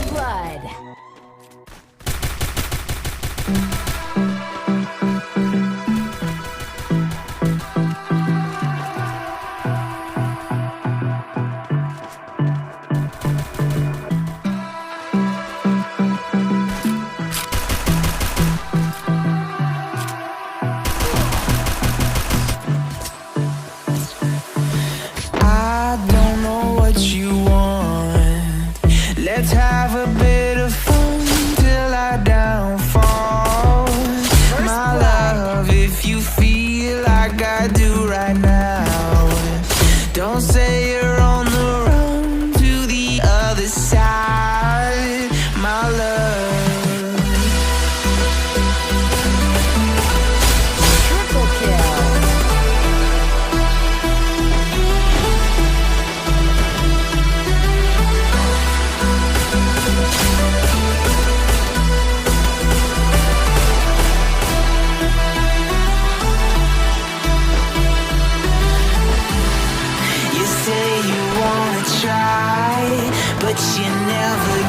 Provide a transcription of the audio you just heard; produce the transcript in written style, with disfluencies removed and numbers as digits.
blood. I don't know what you want. Let's have a bit of fun till I downfall. My love, if you feel like I do right now, don't say you're on the run to the other side, my love. Triple kill. You say you wanna try, but you never